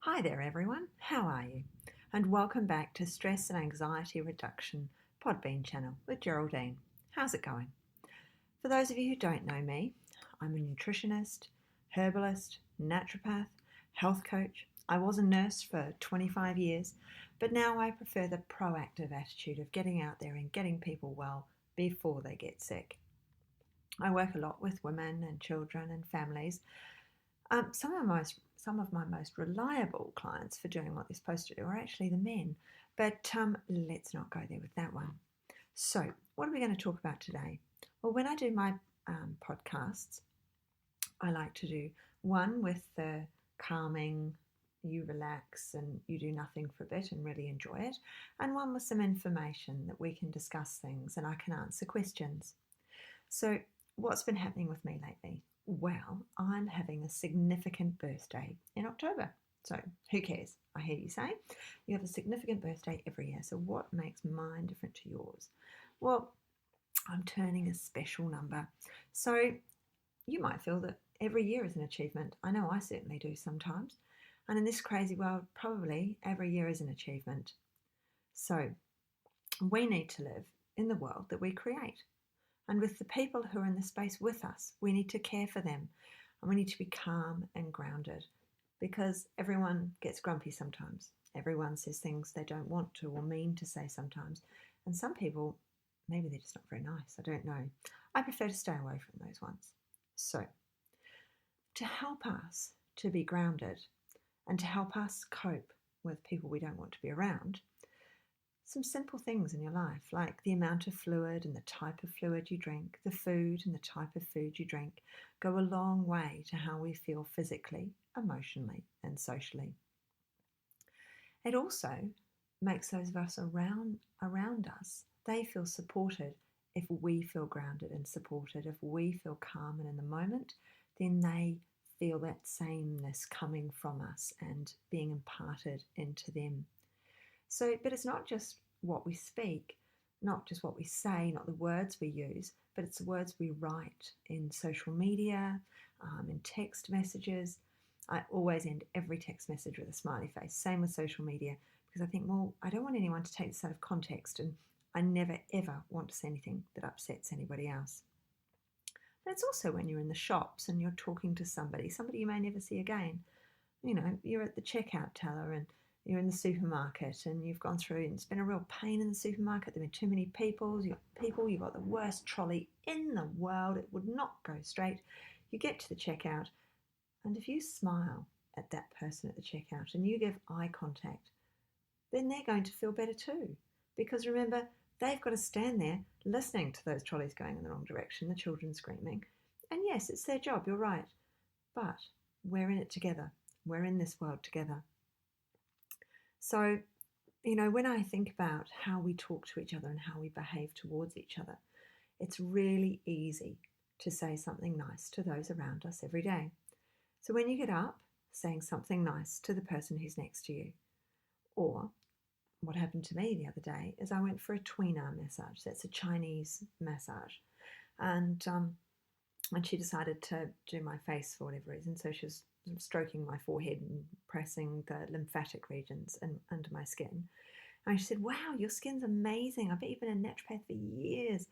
Hi there, everyone. How are you? And welcome back to Stress and Anxiety Reduction Podbean channel with Geraldine. How's it going? For those of you who don't know me, I'm a nutritionist, herbalist, naturopath, health coach. I was a nurse for 25 years, but now I prefer the proactive attitude of getting out there and getting people well before they get sick. I work a lot with women and children and families. Some of my most reliable clients for doing what they're supposed to do are actually the men, but let's not go there with that one. So, what are we going to talk about today? Well, when I do my podcasts, I like to do one with the calming, you relax and you do nothing for a bit and really enjoy it, and one with some information that we can discuss things and I can answer questions. So, what's been happening with me lately? Well, I'm having a significant birthday in October. So, who cares? I hear you say. You have a significant birthday every year. So, what makes mine different to yours? Well, I'm turning a special number. So, you might feel that every year is an achievement. I know I certainly do sometimes. And in this crazy world, probably every year is an achievement. So, we need to live in the world that we create. And with the people who are in the space with us, we need to care for them and we need to be calm and grounded because everyone gets grumpy sometimes. Everyone says things they don't want to or mean to say sometimes. And some people, maybe they're just not very nice. I don't know. I prefer to stay away from those ones. So, to help us to be grounded and to help us cope with people we don't want to be around, some simple things in your life, like the amount of fluid and the type of fluid you drink, the food and the type of food you drink, go a long way to how we feel physically, emotionally, and socially. It also makes those of us around us, they feel supported if we feel grounded and supported. If we feel calm and in the moment, then they feel that sameness coming from us and being imparted into them. So, but it's not just what we speak, not just what we say, not the words we use, but it's the words we write in social media, in text messages. I always end every text message with a smiley face. Same with social media, because I think, well, I don't want anyone to take this out of context, and I never ever want to say anything that upsets anybody else. But it's also when you're in the shops and you're talking to somebody you may never see again. You know, you're at the checkout teller and you're in the supermarket and you've gone through and it's been a real pain in the supermarket. There have been too many people, you've got the worst trolley in the world. It would not go straight. You get to the checkout and if you smile at that person at the checkout and you give eye contact, then they're going to feel better too. Because remember, they've got to stand there listening to those trolleys going in the wrong direction, the children screaming. And yes, it's their job, you're right. But we're in it together. We're in this world together. So, you know, when I think about how we talk to each other and how we behave towards each other, it's really easy to say something nice to those around us every day. So when you get up, saying something nice to the person who's next to you. Or what happened to me the other day is I went for a tweener massage. That's a Chinese massage. And she decided to do my face for whatever reason. So she was stroking my forehead and pressing the lymphatic regions under my skin. And she said, wow, your skin's amazing. I bet you've been a naturopath for years.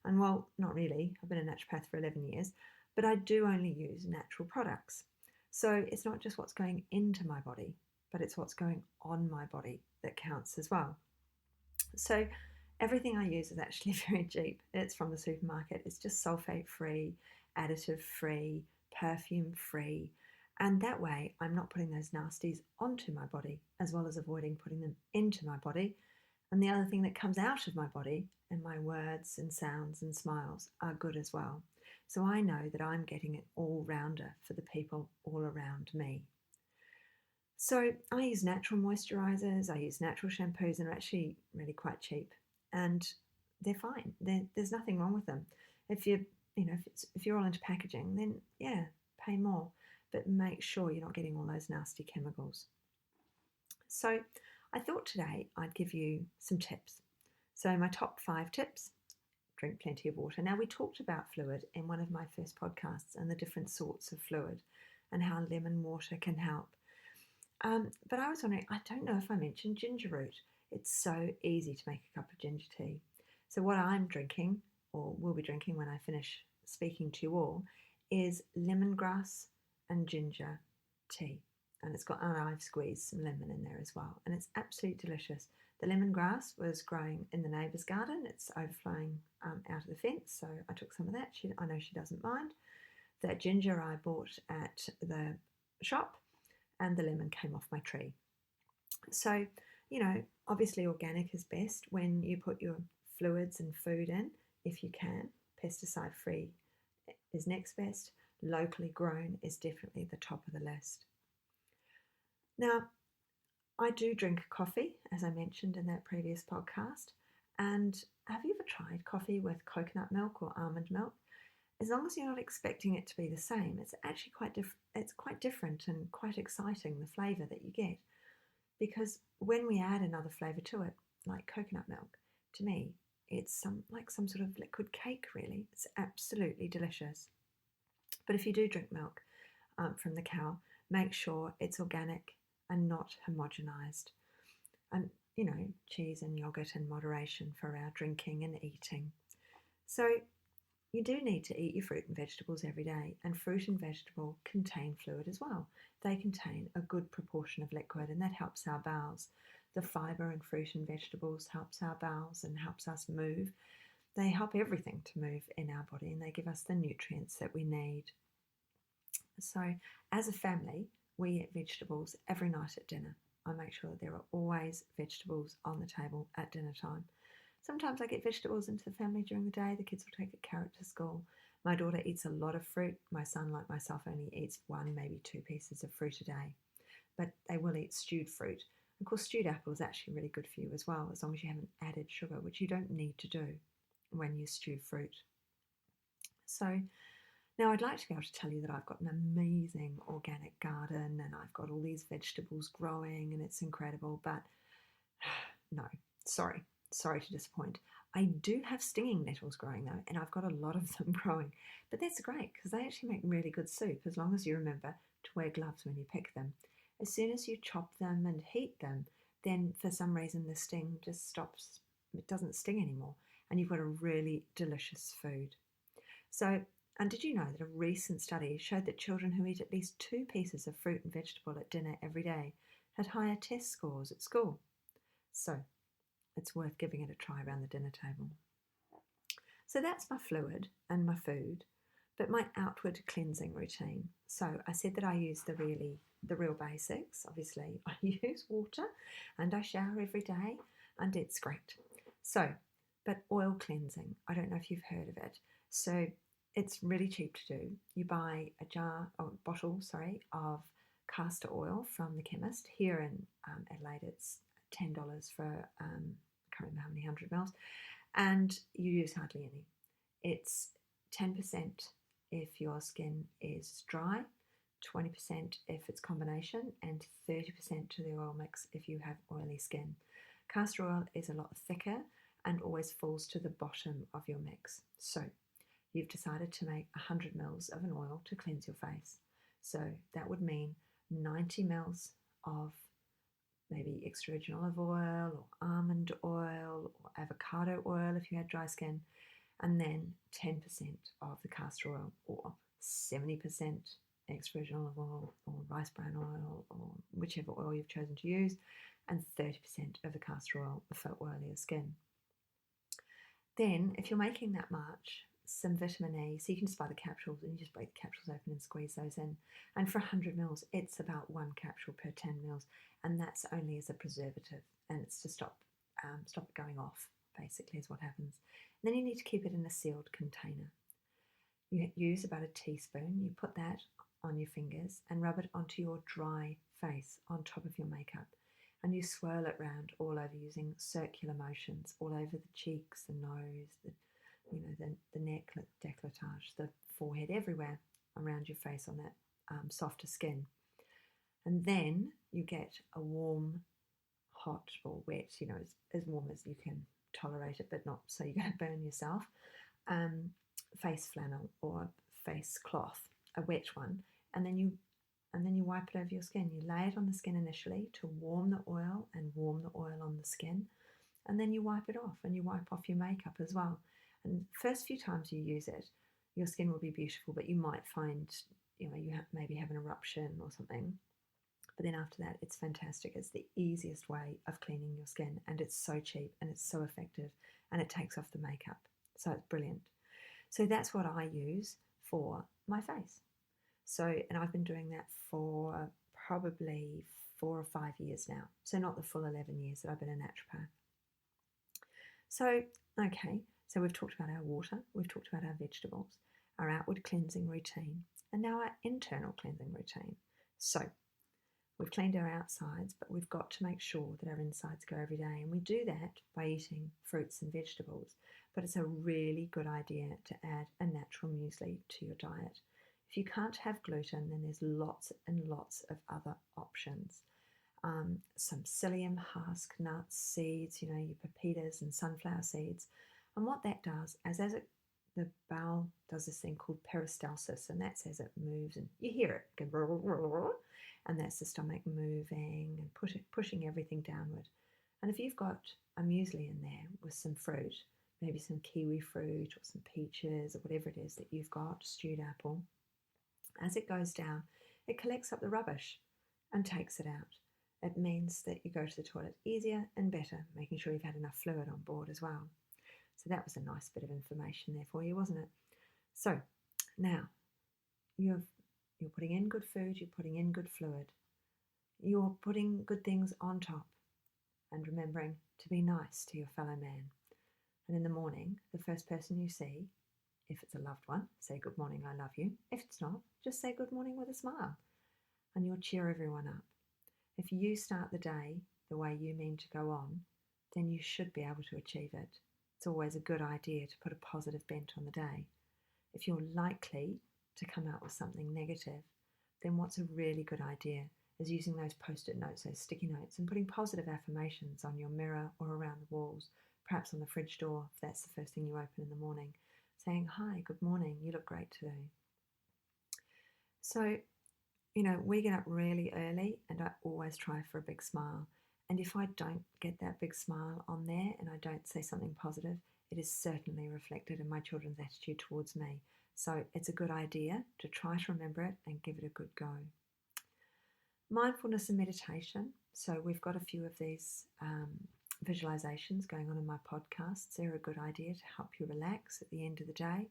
And well, not really. I've been a naturopath for 11 years, but I do only use natural products. So it's not just what's going into my body, but it's what's going on my body that counts as well. So everything I use is actually very cheap. It's from the supermarket. It's just sulfate free, additive free, perfume free. And that way I'm not putting those nasties onto my body as well as avoiding putting them into my body. And the other thing that comes out of my body and my words and sounds and smiles are good as well. So I know that I'm getting an all-rounder for the people all around me. So I use natural moisturizers, I use natural shampoos, and they're actually really quite cheap. And they're fine. There's nothing wrong with them. If you're all into packaging, then yeah, pay more. But make sure you're not getting all those nasty chemicals. So I thought today I'd give you some tips. So my top 5 tips: drink plenty of water. Now, we talked about fluid in one of my first podcasts and the different sorts of fluid and how lemon water can help. But I was wondering, I don't know if I mentioned ginger root. It's so easy to make a cup of ginger tea. So what I'm drinking, or will be drinking when I finish speaking to you all, is lemongrass and ginger tea. And it's got, and I've squeezed some lemon in there as well. And it's absolutely delicious. The lemongrass was growing in the neighbour's garden. It's overflowing out of the fence, so I took some of that. I know she doesn't mind. That ginger I bought at the shop, and the lemon came off my tree. So, obviously organic is best when you put your fluids and food in, if you can. Pesticide free is next best. Locally grown is definitely the top of the list. Now, I do drink coffee, as I mentioned in that previous podcast. And have you ever tried coffee with coconut milk or almond milk? As long as you're not expecting it to be the same, it's actually it's quite different and quite exciting, the flavour that you get. Because when we add another flavour to it, like coconut milk, to me, it's like some sort of liquid cake, really. It's absolutely delicious. But if you do drink milk from the cow, make sure it's organic and not homogenised. And, cheese and yogurt in moderation for our drinking and eating. So you do need to eat your fruit and vegetables every day, and fruit and vegetable contain fluid as well. They contain a good proportion of liquid, and that helps our bowels. The fibre in fruit and vegetables helps our bowels and helps us move. They help everything to move in our body, and they give us the nutrients that we need. So as a family, we eat vegetables every night at dinner. I make sure that there are always vegetables on the table at dinner time. Sometimes I get vegetables into the family during the day. The kids will take a carrot to school. My daughter eats a lot of fruit. My son, like myself, only eats 1, maybe 2 pieces of fruit a day. But they will eat stewed fruit. Of course, stewed apple is actually really good for you as well, as long as you haven't added sugar, which you don't need to do when you stew fruit. So now I'd like to be able to tell you that I've got an amazing organic garden and I've got all these vegetables growing and it's incredible, but no, sorry to disappoint. I do have stinging nettles growing though, and I've got a lot of them growing, but that's great because they actually make really good soup as long as you remember to wear gloves when you pick them. As soon as you chop them and heat them, then for some reason the sting just stops. It doesn't sting anymore, and you've got a really delicious food. So, and did you know that a recent study showed that children who eat at least 2 pieces of fruit and vegetable at dinner every day had higher test scores at school? So, it's worth giving it a try around the dinner table. So that's my fluid and my food, but my outward cleansing routine. So I said that I use the real basics. Obviously, I use water and I shower every day, and it's great. So, but oil cleansing, I don't know if you've heard of it. So it's really cheap to do. You buy a bottle of castor oil from the chemist. Here in Adelaide, it's $10 for I can't remember how many 100 mils, and you use hardly any. It's 10% if your skin is dry, 20% if it's combination, and 30% to the oil mix if you have oily skin. Castor oil is a lot thicker and always falls to the bottom of your mix. So you've decided to make 100 mils of an oil to cleanse your face. So that would mean 90 mils of maybe extra virgin olive oil or almond oil or avocado oil if you had dry skin, and then 10% of the castor oil, or 70% extra virgin olive oil or rice bran oil or whichever oil you've chosen to use, and 30% of the castor oil for oilier skin. Then if you're making that much, some vitamin E, so you can just buy the capsules and you just break the capsules open and squeeze those in. And for 100 mils, it's about 1 capsule per 10 mils, and that's only as a preservative, and it's to stop it going off, basically is what happens. And then you need to keep it in a sealed container. You use about a teaspoon, you put that on your fingers and rub it onto your dry face on top of your makeup. And you swirl it round all over using circular motions, all over the cheeks, the nose, the neck, décolletage, the forehead, everywhere around your face on that softer skin. And then you get a warm, hot or wet, as warm as you can tolerate it, but not so you're going to burn yourself, face flannel or face cloth, a wet one, and then you and then you wipe it over your skin. You lay it on the skin initially to warm the oil and warm the oil on the skin, and then you wipe it off, and you wipe off your makeup as well. And first few times you use it, your skin will be beautiful, but you might find, you maybe have an eruption or something. But then after that, it's fantastic. It's the easiest way of cleaning your skin, and it's so cheap and it's so effective, and it takes off the makeup. So it's brilliant. So that's what I use for my face. So, and I've been doing that for probably 4 or 5 years now. So not the full 11 years that I've been a naturopath. So, okay, so we've talked about our water, we've talked about our vegetables, our outward cleansing routine, and now our internal cleansing routine. So, we've cleaned our outsides, but we've got to make sure that our insides go every day, and we do that by eating fruits and vegetables. But it's a really good idea to add a natural muesli to your diet. If you can't have gluten, then there's lots and lots of other options. Some psyllium husk, nuts, seeds, your pepitas and sunflower seeds. And what that does is the bowel does this thing called peristalsis, and that's as it moves, and you hear it go, and that's the stomach moving and pushing everything downward. And if you've got a muesli in there with some fruit, maybe some kiwi fruit or some peaches or whatever it is that you've got, stewed apple, as it goes down, it collects up the rubbish and takes it out. It means that you go to the toilet easier and better, making sure you've had enough fluid on board as well. So that was a nice bit of information there for you, wasn't it? So now you're putting in good food, you're putting in good fluid, you're putting good things on top, and remembering to be nice to your fellow man. And in the morning, the first person you see, if it's a loved one, say good morning, I love you. If it's not, just say good morning with a smile, and you'll cheer everyone up. If you start the day the way you mean to go on, then you should be able to achieve it. It's always a good idea to put a positive bent on the day. If you're likely to come out with something negative, then what's a really good idea is using those post-it notes, those sticky notes, and putting positive affirmations on your mirror or around the walls, perhaps on the fridge door if that's the first thing you open in the morning, saying, hi, good morning, you look great today. So, we get up really early, and I always try for a big smile. And if I don't get that big smile on there and I don't say something positive, it is certainly reflected in my children's attitude towards me. So it's a good idea to try to remember it and give it a good go. Mindfulness and meditation. So we've got a few of these visualizations going on in my podcasts. They're a good idea to help you relax at the end of the day.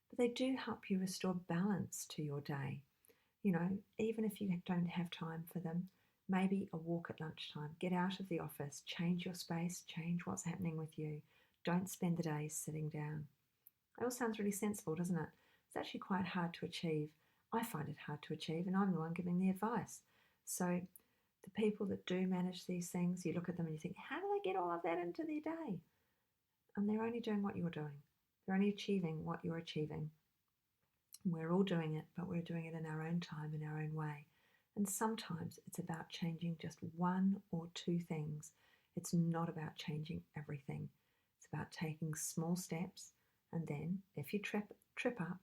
But they do help you restore balance to your day. Even if you don't have time for them, maybe a walk at lunchtime, get out of the office, change your space, change what's happening with you. Don't spend the day sitting down. It all sounds really sensible, doesn't it? It's actually quite hard to achieve. I find it hard to achieve, and I'm the one giving the advice. So the people that do manage these things, you look at them and you think, how do they get all of that into their day? And they're only doing what you're doing. They're only achieving what you're achieving. We're all doing it, but we're doing it in our own time, in our own way. And sometimes it's about changing just one or two things. It's not about changing everything. It's about taking small steps, and then if you trip up,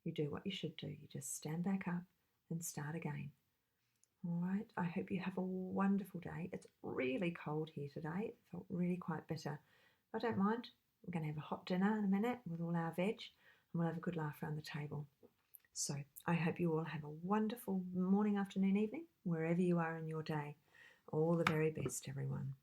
you do what you should do. You just stand back up and start again. All right, I hope you have a wonderful day. It's really cold here today. It felt really quite bitter. I don't mind. We're going to have a hot dinner in a minute with all our veg, and we'll have a good laugh around the table. So I hope you all have a wonderful morning, afternoon, evening, wherever you are in your day. All the very best, everyone.